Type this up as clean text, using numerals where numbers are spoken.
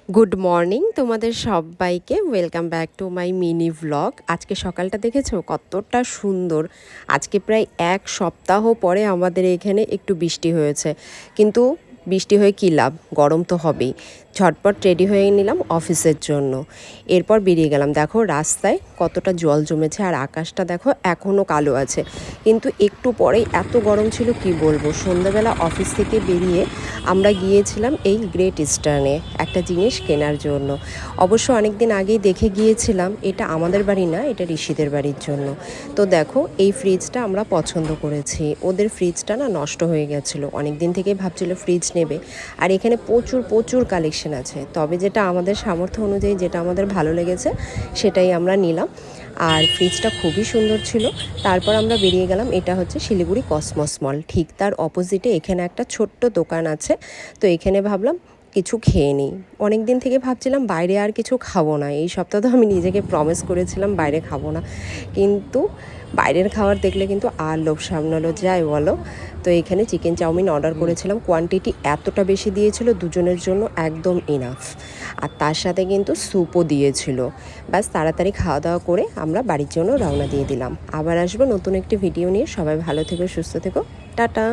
Good morning তোমাদের সবাইকে, welcome back to my mini vlog. আজকে সকালটা দেখেছো কতটা সুন্দর। আজকে প্রায় এক সপ্তাহ পরে আমাদের এখানে একটু বৃষ্টি হয়েছে, কিন্তু বৃষ্টি হয়ে কী লাভ, গরম তো হবেই। ঝটপট রেডি হয়ে নিলাম অফিসের জন্য, এরপর বেরিয়ে গেলাম। দেখো রাস্তায় কতটা জল জমেছে, আর আকাশটা দেখো এখনও কালো আছে, কিন্তু একটু পরেই এত গরম ছিল কি বলবো। সন্ধ্যাবেলা অফিস থেকে বেরিয়ে আমরা গিয়েছিলাম এই গ্রেট ইস্টার্নে একটা জিনিস কেনার জন্য। অবশ্য অনেক দিন আগেই দেখে গিয়েছিলাম, এটা আমাদের বাড়ি না, এটা ঋষিদের বাড়ির জন্য। তো দেখো এই ফ্রিজটা আমরা পছন্দ করেছি। ওদের ফ্রিজটা না নষ্ট হয়ে গেছিলো, অনেক দিন থেকেই ভাবছিল ফ্রিজ নেবে। আর এখানে প্রচুর প্রচুর কালেকশন আছে, তবে যেটা আমাদের সামর্থ্য অনুযায়ী, যেটা আমাদের ভালো লেগেছে সেটাই আমরা নিলাম। আর ফ্রিজটা খুবই সুন্দর ছিল। তারপর আমরা বেরিয়ে গেলাম, এটা হচ্ছে শিলিগুড়ি কসমস মল, ঠিক তার অপোজিটে এখানে একটা ছোট্ট দোকান আছে। তো এখানে ভাবলাম কিছু খেয়ে নিই। অনেক দিন থেকে ভাবছিলাম বাইরে আর কিছু খাবো না, এই সপ্তাহ তো আমি নিজেকে প্রমিস করেছিলাম বাইরে খাবো না, কিন্তু বাইরের খাবার দেখলে কিন্তু আর লোভ সামলানো যায় বলো। তো এখানে চিকেন চাউমিন অর্ডার করেছিলাম, কোয়ান্টিটি এতটা বেশি দিয়েছিল, দুজনের জন্য একদম ইনাফ। আর তার সাথে কিন্তু স্যুপও দিয়েছিল। ব্যাস তাড়াতাড়ি খাওয়া দাওয়া করে আমরা বাড়ির জন্য রওনা দিয়ে দিলাম। আবার আসবো নতুন একটি ভিডিও নিয়ে। সবাই ভালো থেকো, সুস্থ থেকো, টাটা।